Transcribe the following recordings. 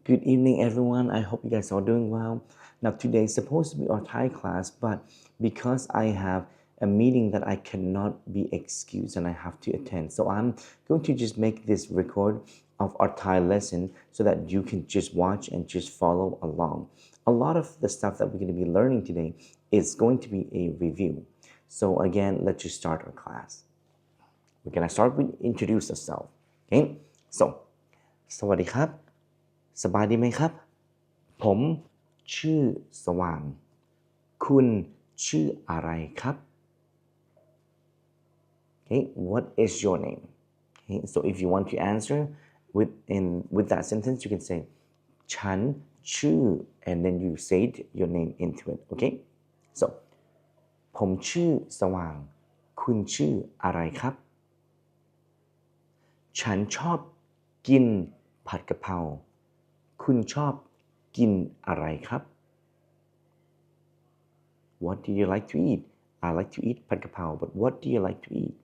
Good evening, everyone. I hope you guys are doing well. Now, today is supposed to be our Thai class, but because I have a meeting that I cannot be excused and I have to attend, so I'm going to just make this record of our Thai lesson so that you can just watch and just follow along. A lot of the stuff that we're going to be learning today is going to be a review. So again, let's just start our class. We're going to start with introduce ourselves. Okay? So, สวัสดีครับ สบายดีไหมครับ ผมชื่อสว่าง คุณชื่ออะไรครับ Okay, what is your name? Okay, so if you want to answer with that sentence, you can say ฉันชื่อ and then you say your name into it. Okay? So, ผมชื่อสว่าง คุณชื่ออะไรครับ ฉันชอบกินผัดกะเพรา คุณชอบกินอะไรครับ What do you like to eat? I like to eat ผัดกะเพรา but what do you like to eat?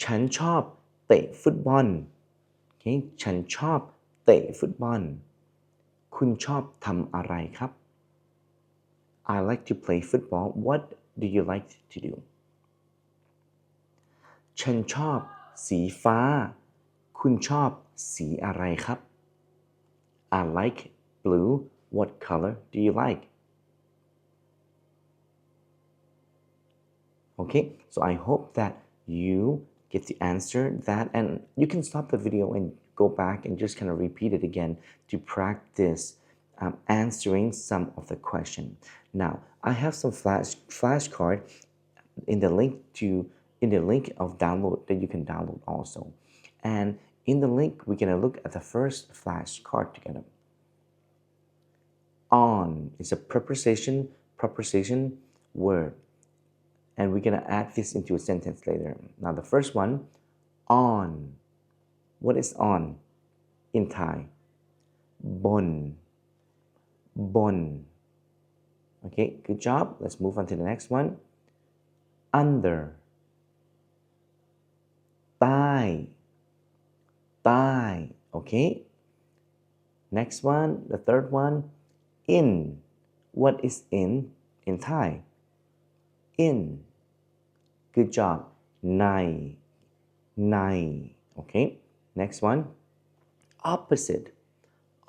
ฉันชอบเตะฟุตบอล Okay, ฉันชอบเตะฟุตบอล คุณชอบทำอะไรครับ I like to play football. What do you like to do? ฉันชอบสีฟ้า คุณชอบสีอะไรครับ I like blue. What color do you like? Okay, so I hope that you get to answer that, and you can stop the video and go back and just kind of repeat it again to practice answering some of the question. Now, I have some flashcard in the link of download that you can download also. And in the link, we're going to look at the first flashcard together. On is a preposition word. And we're going to add this into a sentence later. Now, the first one, on. What is on in Thai? Bon. Bon. Okay, good job. Let's move on to the next one. Under. Thai. Thai. Okay. Next one, the third one, in. What is in Thai? In. Good job. Nai. Nai. Okay. Next one. Opposite.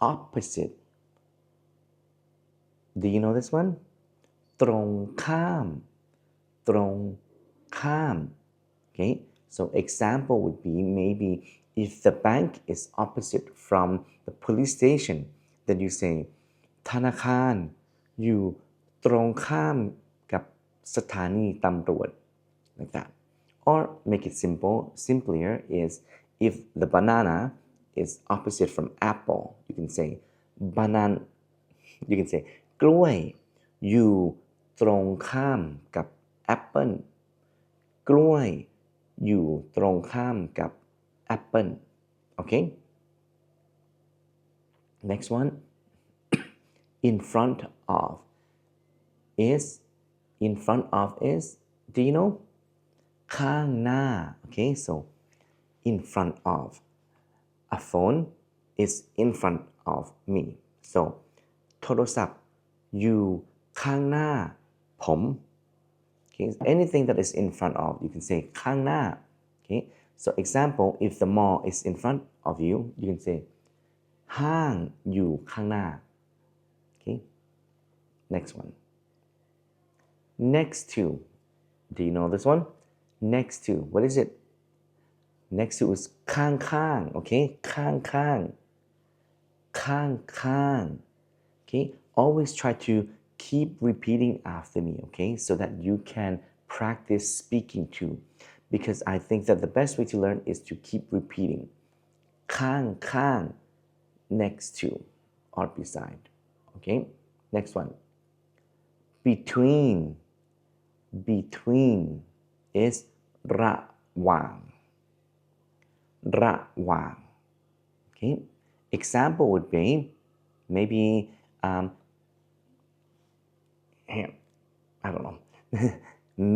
Opposite. Do you know this one? ตรงข้าม ตรงข้าม Okay. So example would be maybe if the bank is opposite from the police station, then you say ธนาคารอยู่ตรงข้ามกับสถานีตำรวจ like that. Or make it simpler is if the banana is opposite from apple, you can say you can say กล้วยอยู่ตรงข้ามกับแอปเปิ้ล กล้วยอยู่ตรงข้ามกับแอปเปิ้ล Okay? Next one. In front of is do you know ข้างหน้า Okay, so in front of a phone is in front of me. So โทรศัพท์อยู่ข้างหน้าผม Okay, anything that is in front of, you can say ข้างหน้า Okay, so example, if the mall is in front of you, you can say ห้างอยู่ข้างหน้า Okay, next one. Next to. Do you know this one? Next to. What is it? Next to is ข้างๆ Okay, ข้างๆ Okay, always try to keep repeating after me, okay, so that you can practice speaking too. Because I think that the best way to learn is to keep repeating. ข้างๆ next to or beside. Okay, next one. Between is ระหว่าง Okay, example would be maybe I don't know.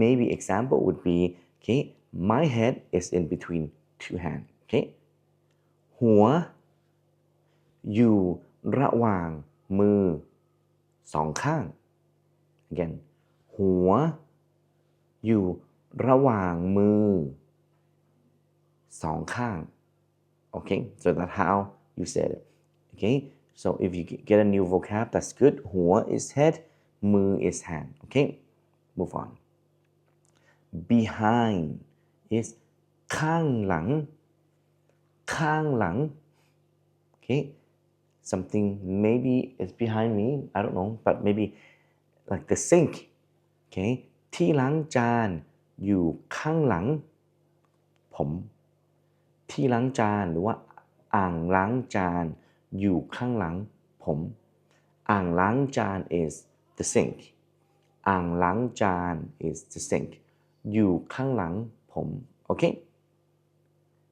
Maybe example would be, okay, my head is in between two hands. Okay, หัว อยู่ระหว่างมือสองข้าง again หัวอยู่ระหว่างมือสองข้าง okay so that's how you said it okay so if you get a new vocab that's good หัว is head มือ is hand okay move on behind is ข้างหลังข้างหลัง okay something maybe is behind me I don't know but maybe like the sink okay ที่ล้างจานอยู่ข้างหลังผมที่ล้างจานหรือว่าอ่างล้างจานอยู่ข้างหลังผมอ่างล้างจาน is the sink อ่างล้างจาน is the sink อยู่ข้างหลังผม okay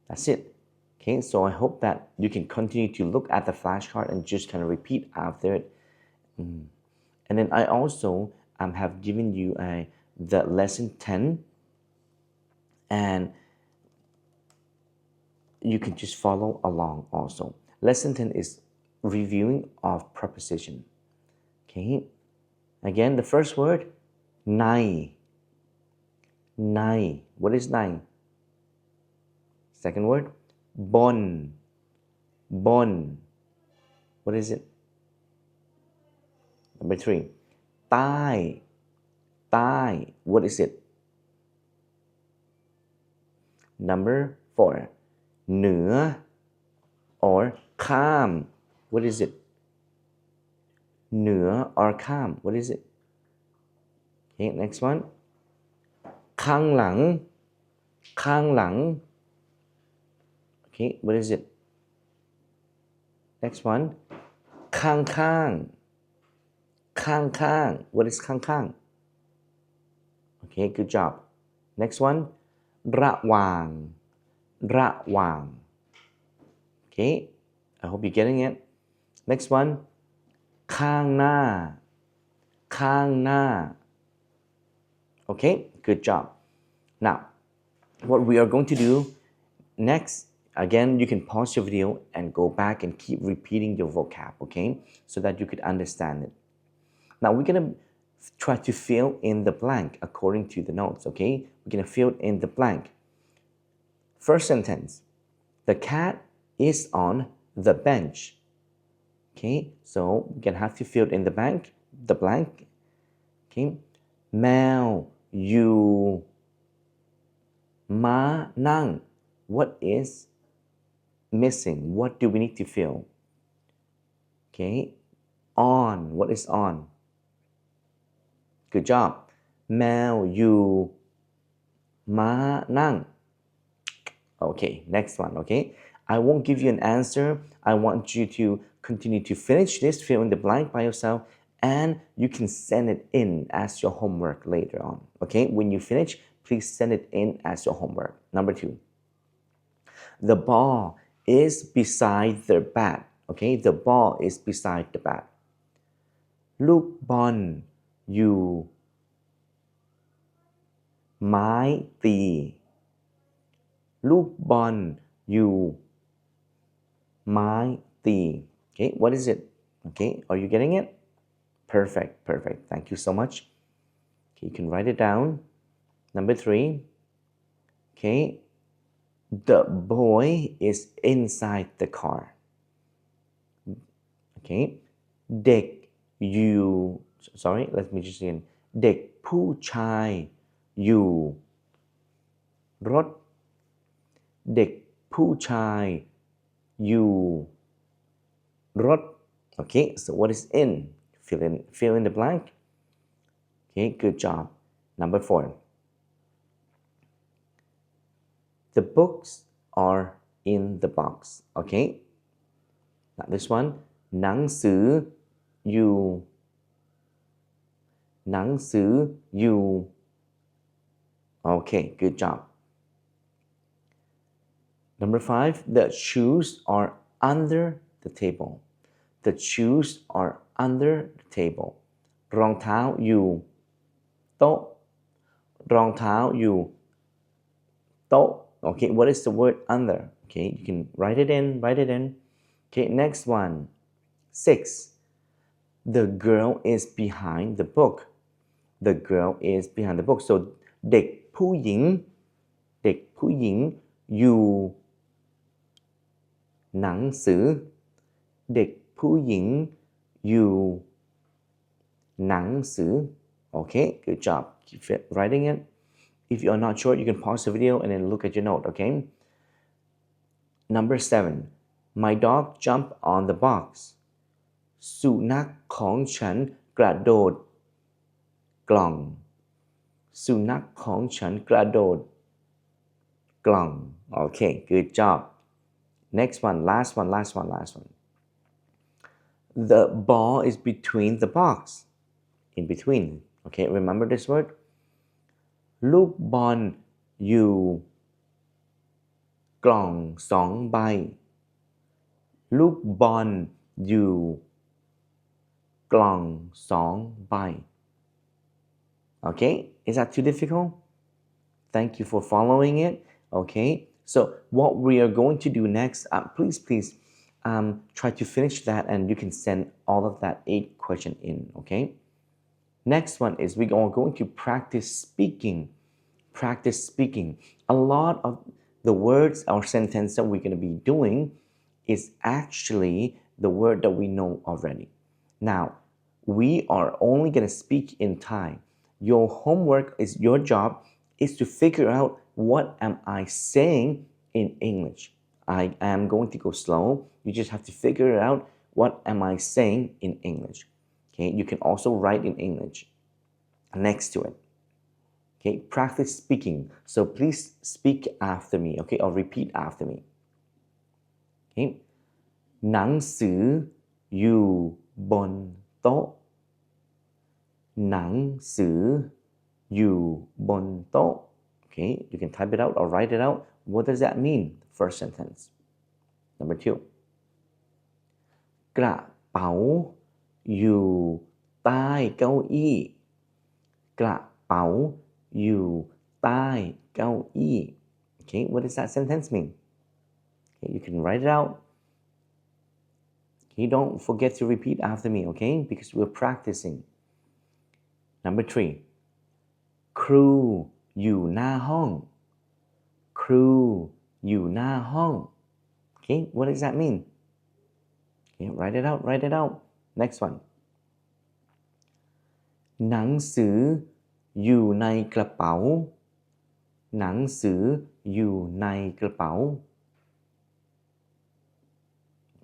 that's it okay so I hope that you can continue to look at the flashcard and just kind of repeat after it and then I also have given you the lesson 10 and you can just follow along also lesson 10 is reviewing of preposition okay again the first word ในใน what is ใน second word บนบน what is it number 3 ใต้ใต้ what is it number 4 เหนือ or ข้าม what is it เหนือ or ข้าม what is it okay next one ข้างหลังข้างหลัง okay what is it next one ข้างข้างข้างข้าง what is ข้างข้าง okay good job next one ระหว่างระหว่าง okay I hope you're getting it next one ข้างหน้าข้างหน้า okay good job now what we are going to do next again you can pause your video and go back and keep repeating your vocab okay so that you could understand it now we're going to try to fill in the blank according to the notes okay we're going to fill in the blank first sentence the cat is on the bench okay so we're going to have to fill in the blank okay แมวอยู่ม้านั่ง what is missing what do we need to fill okay on what is on good job แมวอยู่ม้านั่ง okay next one okay I won't give you an answer I want you to continue to finish this fill in the blank by yourself and you can send it in as your homework later on okay when you finish please send it in as your homework number 2 the ball is beside the bat okay the ball is beside the bat ลูกบอลอยู่ไม้ตีลูกบอลอยู่ไม้ตี okay what is it okay are you getting it perfect thank you so much okay you can write it down number 3 okay the boy is inside the car okay เด็กอยู่ sorry let me just again เด็กผู้ชายอยู่รถเด็กผู้ชายอยู่รถ okay so what is in fill in the blank okay good job number 4 the books are in the box okay now this one หนังสืออยู่หนังสืออยู่ okay good job number 5 the shoes are under the table the shoes are under the table รองเท้าอยู่โต๊ะรองเท้าอยู่โต๊ะ okay what is the word under okay you can write it in Okay, next one. 6. The girl is behind the book. The girl is behind the book. So เด็กผู้หญิงอยู่หนังสือเด็กผู้หญิงอยู่หนังสือ Okay, good job. Keep writing it. If you are not sure, you can pause the video and then look at your note, okay? Number 7. My dog jumped on the box. สุนัขของฉันกระโดดกล่องสุนัขของฉันกระโดดกล่อง Okay, good job. Next one, last one. The ball is between the box. In between. Okay, remember this word? ลูกบอลอยู่กล่อง2ใบลูกบอลอยู่กล่อง2ใบ Okay, is that too difficult? Thank you for following it. Okay, so what we are going to do next, please try to finish that and you can send all of that 8 question in, okay? Next one is we are going to practice speaking. A lot of the words or sentence that we're going to be doing is actually the word that we know already. Now, we are only going to speak in Thai. Your homework is your job is to figure out what am I saying in English. I am going to go slow. You just have to figure out what am I saying in English. Okay, you can also write in English next to it. Okay, practice speaking. So please speak after me, okay, or repeat after me. Okay. หนังสืออยู่บนโต๊ะหนังสืออยู่บนโต๊ะ Okay, you can type it out or write it out. What does that mean? First sentence. Number 2. กระเป๋าอยู่ใต้เก้าอี้กระเป๋าอยู่ใต้เก้าอี้ Okay, what does that sentence mean? Okay, you can write it out. Okay, don't forget to repeat after me, okay? Because we're practicing. Number 3. ครูอยู่หน้าห้องครูอยู่หน้าห้อง Okay, what does that mean? Okay, write it out. Next one. หนังสืออยู่ในกระเป๋าหนังสืออยู่ในกระเป๋า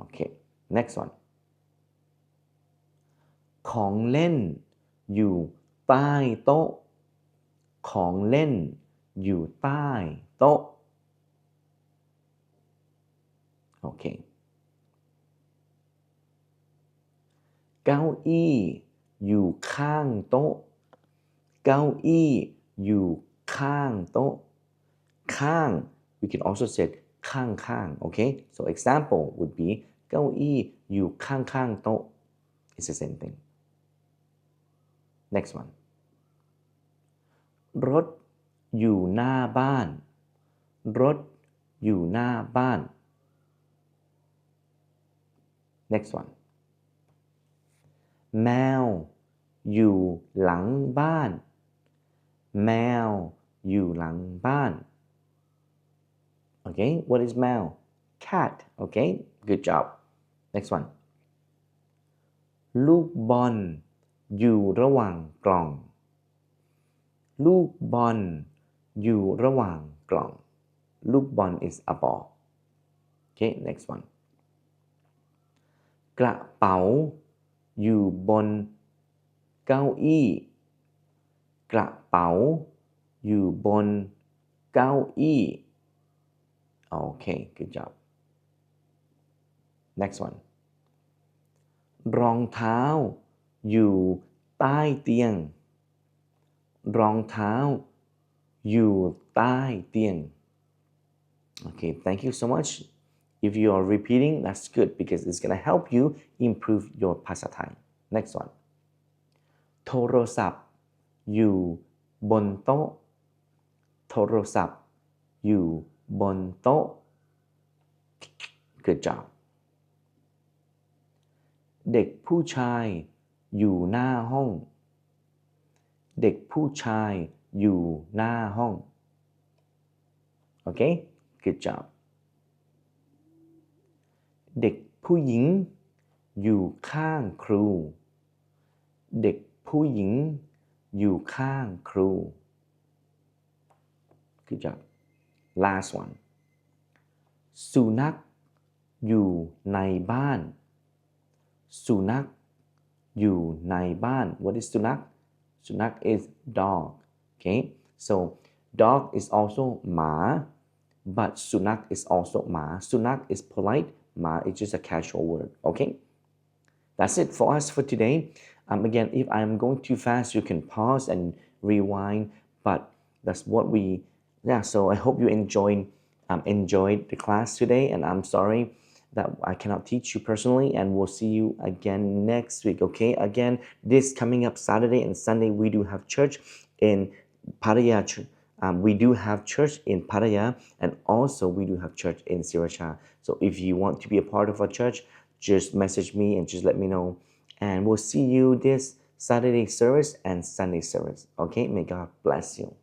Okay, next one. ของเล่นอยู่ใต้โต๊ะของเล่นอยู่ใต้โต๊ะ Okay. เก้าอี้อยู่ข้างโต๊ะเก้าอี้อยู่ข้างโต๊ะข้าง we can also say ข้างๆ okay? So example would be เก้าอี้อยู่ข้างๆโต๊ะ It's the same thing. Next one. รถอยู่หน้าบ้านรถอยู่หน้าบ้าน Next one. แมวอยู่หลังบ้านแมวอยู่หลังบ้าน Okay, what is แมว Cat, okay? Good job. Next one. ลูกบอลอยู่ระหว่างกล่องลูกบอลอยู่ระหว่างกล่องลูกบอล is a ball. Okay, next one. กระเป๋าอยู่บนเก้าอี้กระเป๋าอยู่บนเก้าอี้ Okay, good job. Next one. รองเท้าอยู่ใต้เตียงรองเท้าอยู่ใต้เตียง Okay, thank you so much. If you are repeating, that's good because it's going to help you improve your ภาษาไทย Next one. โทรศัพท์อยู่บนโต๊ะโทรศัพท์อยู่บนโต๊ะ Good job. เด็กผู้ชายอยู่หน้าห้องเด็กผู้ชายอยู่หน้าห้อง Okay good job เด็กผู้หญิงอยู่ข้างครูเด็กผู้หญิงอยู่ข้างครู Good job last one สุนัขอยู่ในบ้านสุนัขอยู่ในบ้าน What is สุนัข สุนัข is dog okay so dog is also หมา but สุนัข is also หมา สุนัข is polite หมา is just a casual word okay that's it for us for today again if I'm going too fast you can pause and rewind but that's what we so I hope you enjoyed the class today and I'm sorry that I cannot teach you personally and we'll see you again next week okay again this coming up Saturday and Sunday we do have church in Pattaya we do have church in Pattaya and also we do have church in Sriracha so if you want to be a part of our church just message me and just let me know and we'll see you this Saturday service and Sunday service okay may God bless you